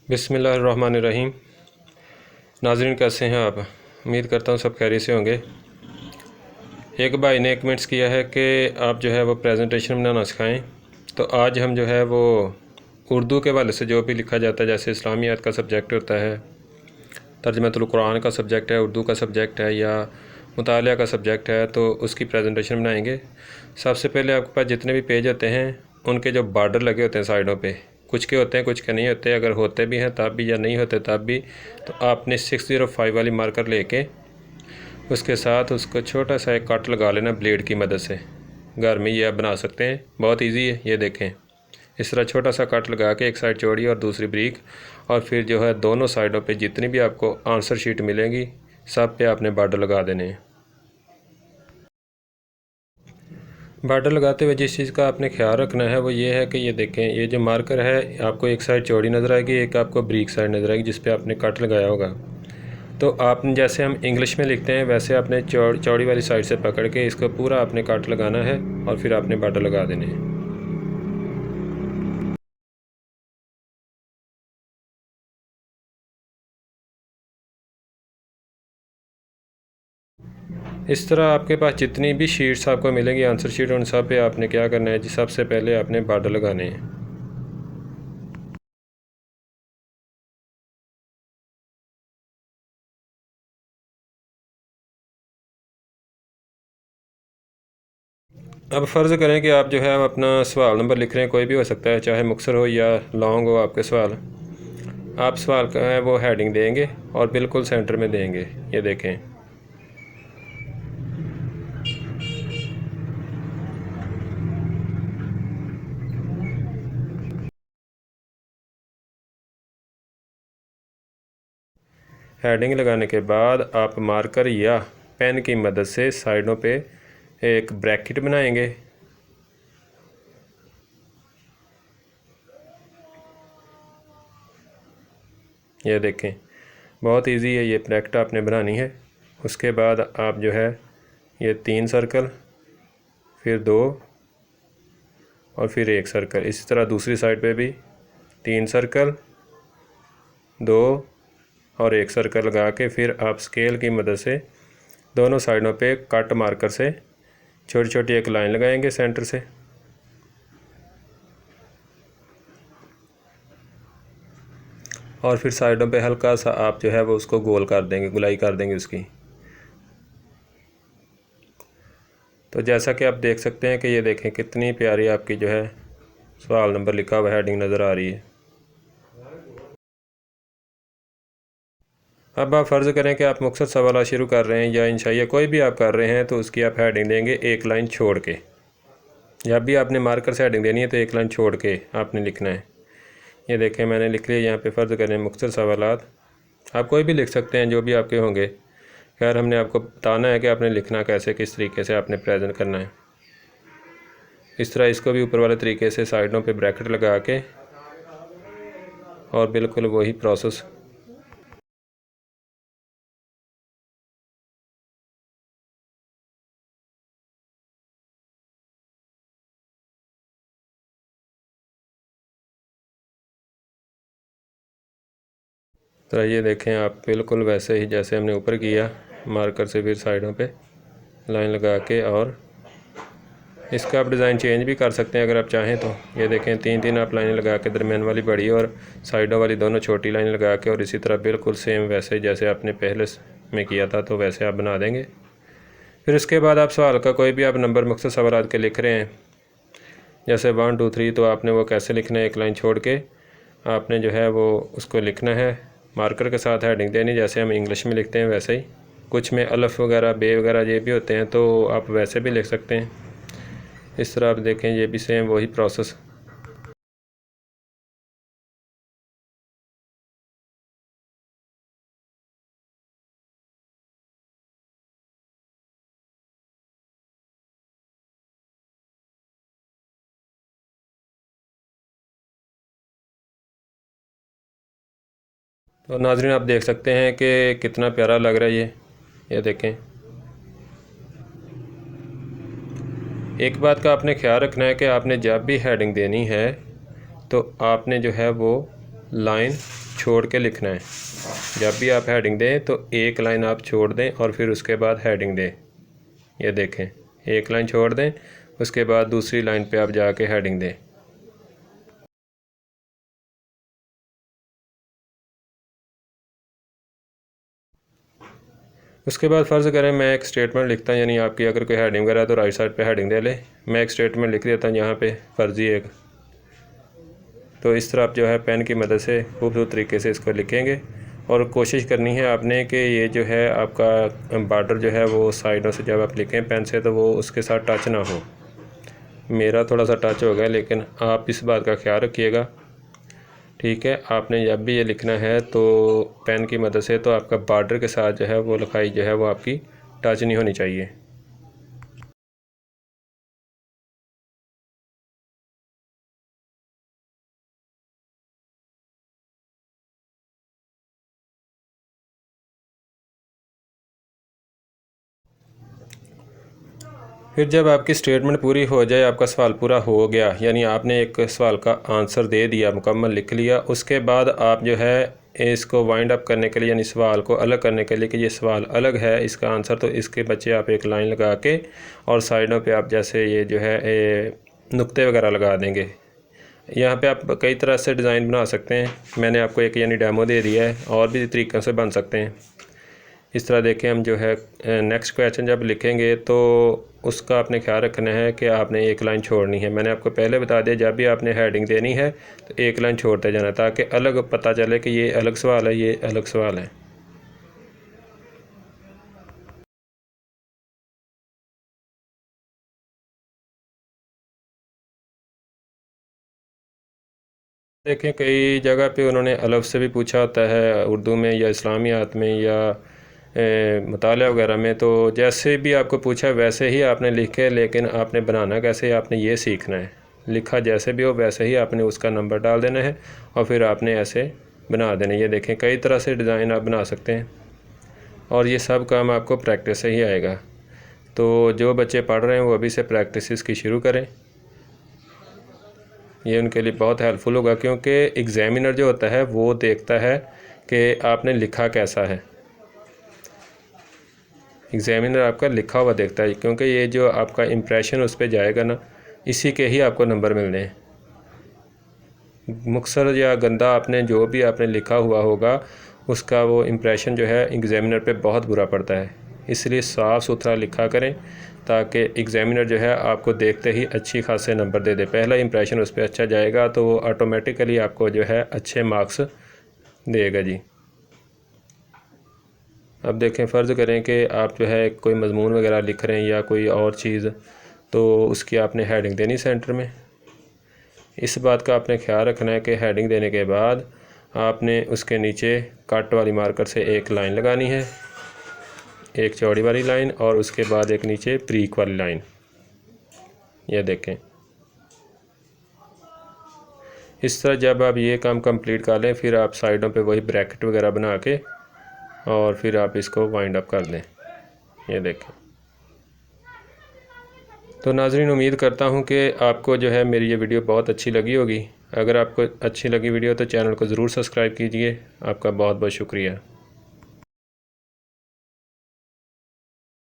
बिस्मिल्लाहिर्रहमानिर्रहीम। नाज़रीन, कैसे हैं आप? उम्मीद करता हूँ सब खैरियत से होंगे। एक भाई ने कमेंट्स किया है कि आप जो है वो प्रेजेंटेशन बनाना सिखाएं। तो आज हम जो है वो उर्दू के हवाले से जो भी लिखा जाता है, जैसे इस्लामियात का सब्जेक्ट होता है, तर्जुमतुल कुरान का सब्जेक्ट है, उर्दू का सब्जेक्ट है या मुतालिया का सब्जेक्ट है, तो उसकी प्रेजेंटेशन बनाएंगे। सबसे पहले आपके पास जितने भी पेज होते हैं उनके जो बॉर्डर लगे होते हैं साइडों पे, कुछ के होते हैं कुछ के नहीं होते। अगर होते भी हैं तब भी या नहीं होते तब भी, तो आपने 605 वाली मार्कर लेके उसके साथ उसको छोटा सा एक कट लगा लेना ब्लेड की मदद से। घर में ये आप बना सकते हैं, बहुत इजी है। ये देखें, इस तरह छोटा सा कट लगा के एक साइड चौड़ी और दूसरी ब्रीक, और फिर जो है दोनों साइडों पे जितनी भी आपको आंसर शीट मिलेंगी सब पे आपने बॉर्डर लगा देने हैं। बॉर्डर लगाते हुए जिस चीज़ का आपने ख्याल रखना है वो ये है कि ये देखें, ये जो मार्कर है आपको एक साइड चौड़ी नज़र आएगी, एक आपको ब्रीक साइड नज़र आएगी जिस पे आपने कट लगाया होगा। तो आपने जैसे हम इंग्लिश में लिखते हैं वैसे आपने चौड़ी वाली साइड से पकड़ के इसको पूरा आपने कट लगाना है और फिर आपने बॉर्डर लगा देने हैं। इस तरह आपके पास जितनी भी शीट्स आपको मिलेंगी आंसर शीट, उन सब पे आपने क्या करना है जी, सबसे पहले आपने बॉर्डर लगाने हैं। अब फ़र्ज़ करें कि आप जो है अपना सवाल नंबर लिख रहे हैं, कोई भी हो सकता है, चाहे मुख्तसर हो या लॉन्ग हो आपके सवाल। आप सवाल का है वो हेडिंग देंगे और बिल्कुल सेंटर में देंगे। ये देखें, हेडिंग लगाने के बाद आप मार्कर या पेन की मदद से साइडों पे एक ब्रैकेट बनाएंगे। ये देखें, बहुत इजी है, ये ब्रैकेट आपने बनानी है। उसके बाद आप जो है ये 3 सर्कल, फिर 2 और फिर 1 सर्कल, इसी तरह दूसरी साइड पे भी 3 सर्कल, 2 और 1 सर्कल लगा के फिर आप स्केल की मदद से दोनों साइडों पे कट मार्कर से छोटी छोटी एक लाइन लगाएंगे सेंटर से। और फिर साइडों पे हल्का सा आप जो है वो उसको गोल कर देंगे, गुलाई कर देंगे उसकी। तो जैसा कि आप देख सकते हैं कि ये देखें कितनी प्यारी आपकी जो है सवाल नंबर लिखा हुआ हेडिंग नज़र आ रही है। अब आप फ़र्ज़ करें कि आप मुख्तसर सवाल शुरू कर रहे हैं या इंशाअल्लाह कोई भी आप कर रहे हैं, तो उसकी आप हेडिंग देंगे एक लाइन छोड़ के। जब भी आपने मार्कर से हेडिंग देनी है तो एक लाइन छोड़ के आपने लिखना है। ये देखें मैंने लिख लिया यहाँ पे, फ़र्ज़ करें मुख्तसर सवालात। आप कोई भी लिख सकते हैं जो भी आपके होंगे। खैर हमने आपको बताना है कि आपने लिखना कैसे, किस तरीके से आपने प्रेजेंट करना है। इस तरह इसको भी ऊपर वाले तरीके से साइडों पे ब्रैकेट लगा के और बिल्कुल वही प्रोसेस। तो ये देखें आप बिल्कुल वैसे ही जैसे हमने ऊपर किया, मार्कर से फिर साइडों पे लाइन लगा के, और इसका आप डिज़ाइन चेंज भी कर सकते हैं अगर आप चाहें तो। ये देखें 3-3 आप लाइनें लगा के दरमियान वाली बड़ी और साइडों वाली दोनों छोटी लाइन लगा के, और इसी तरह बिल्कुल सेम वैसे जैसे आपने पहले में किया था तो वैसे आप बना देंगे। फिर उसके बाद आप सवाल का कोई भी आप नंबर मुख्तसर सवाल के लिख रहे हैं, जैसे 1 2 3, तो आपने वो कैसे लिखना है, एक लाइन छोड़ के आपने जो है वो उसको लिखना है। मार्कर के साथ हेडिंग देनी जैसे हम इंग्लिश में लिखते हैं वैसे ही। कुछ में अलिफ वगैरह बे वगैरह ये भी होते हैं तो आप वैसे भी लिख सकते हैं। इस तरह आप देखें ये भी सेम वही प्रोसेस। तो नाज़रीन आप देख सकते हैं कि कितना प्यारा लग रहा है ये देखें। एक बात का आपने ख्याल रखना है कि आपने जब भी हेडिंग देनी है तो आपने जो है वो लाइन छोड़ के लिखना है। जब भी आप हेडिंग दें तो एक लाइन आप छोड़ दें और फिर उसके बाद हेडिंग दें। ये देखें, एक लाइन छोड़ दें, उसके बाद दूसरी लाइन पे आप जाके हेडिंग दें। उसके बाद फ़र्ज़ करें मैं एक स्टेटमेंट लिखता हूँ, यानी आपकी अगर कोई हेडिंग वगैरह है तो राइट साइड पे हेडिंग दे ले। मैं एक स्टेटमेंट लिख देता हूँ यहाँ पे फर्जी एक। तो इस तरह आप जो है पेन की मदद से खूबसूरत तरीके से इसको लिखेंगे और कोशिश करनी है आपने कि ये जो है आपका बॉर्डर जो है वो साइडों से जब आप लिखें पेन से तो वो उसके साथ टच ना हो। मेरा थोड़ा सा टच हो गया, लेकिन आप इस बात का ख्याल रखिएगा, ठीक है। आपने जब भी ये लिखना है तो पेन की मदद से तो आपका बॉर्डर के साथ जो है वो लिखाई जो है वो आपकी टच नहीं होनी चाहिए। फिर जब आपकी स्टेटमेंट पूरी हो जाए, आपका सवाल पूरा हो गया, यानी आपने एक सवाल का आंसर दे दिया, मुकम्मल लिख लिया, उसके बाद आप जो है इसको वाइंड अप करने के लिए, यानी सवाल को अलग करने के लिए कि ये सवाल अलग है इसका आंसर, तो इसके बच्चे आप एक लाइन लगा के और साइडों पे आप जैसे ये जो है नुक्ते वगैरह लगा देंगे। यहाँ पे आप कई तरह से डिज़ाइन बना सकते हैं, मैंने आपको एक यानी डेमो दे दिया है, और भी तरीक़ों से बन सकते हैं। इस तरह देखें, हम जो है नेक्स्ट क्वेश्चन जब लिखेंगे तो उसका आपने ख्याल रखना है कि आपने एक लाइन छोड़नी है। मैंने आपको पहले बता दिया, जब भी आपने हेडिंग देनी है तो एक लाइन छोड़ते जाना, ताकि अलग पता चले कि ये अलग सवाल है, ये अलग सवाल है। देखें, कई जगह पे उन्होंने अलग से भी पूछा होता है, उर्दू में या इस्लामियात में या मुताला वगैरह में, तो जैसे भी आपको पूछा वैसे ही आपने लिखे, लेकिन आपने बनाना कैसे आपने ये सीखना है। लिखा जैसे भी हो वैसे ही आपने उसका नंबर डाल देना है और फिर आपने ऐसे बना देना। ये देखें, कई तरह से डिज़ाइन आप बना सकते हैं और ये सब काम आपको प्रैक्टिस से ही आएगा। तो जो बच्चे पढ़ रहे हैं वो अभी से प्रैक्टिस इसकी शुरू करें, ये उनके लिए बहुत हेल्पफुल होगा, क्योंकि एग्ज़ामिनर जो होता है वो देखता है कि आपने लिखा कैसा है। एग्ज़ामिनर आपका लिखा हुआ देखता है, क्योंकि ये जो आपका इम्प्रेशन उस पर जाएगा ना, इसी के ही आपको नंबर मिलने हैं। मुख्तसर या गंदा आपने जो भी आपने लिखा हुआ होगा उसका वो इम्प्रेशन जो है एग्ज़ामिनर पे बहुत बुरा पड़ता है। इसलिए साफ़ सुथरा लिखा करें ताकि एग्ज़ामिनर जो है आपको देखते ही अच्छी खासे नंबर दे दे। पहला इंप्रेशन उस पर अच्छा जाएगा तो वो ऑटोमेटिकली आपको जो है अच्छे मार्क्स देगा जी। अब देखें, फ़र्ज़ करें कि आप जो है कोई मज़मून वगैरह लिख रहे हैं या कोई और चीज़, तो उसकी आपने हेडिंग देनी सेंटर में। इस बात का आपने ख्याल रखना है कि हेडिंग देने के बाद आपने उसके नीचे कट वाली मार्कर से एक लाइन लगानी है, एक चौड़ी वाली लाइन, और उसके बाद एक नीचे ब्रीक वाली लाइन। ये देखें, इस तरह जब आप ये काम कंप्लीट कर लें, फिर आप साइडों पे वही ब्रैकेट वगैरह बना के और फिर आप इसको वाइंड अप कर दें। ये देखें। तो नाज़रीन, उम्मीद करता हूँ कि आपको जो है मेरी ये वीडियो बहुत अच्छी लगी होगी। अगर आपको अच्छी लगी वीडियो तो चैनल को ज़रूर सब्सक्राइब कीजिए। आपका बहुत बहुत शुक्रिया।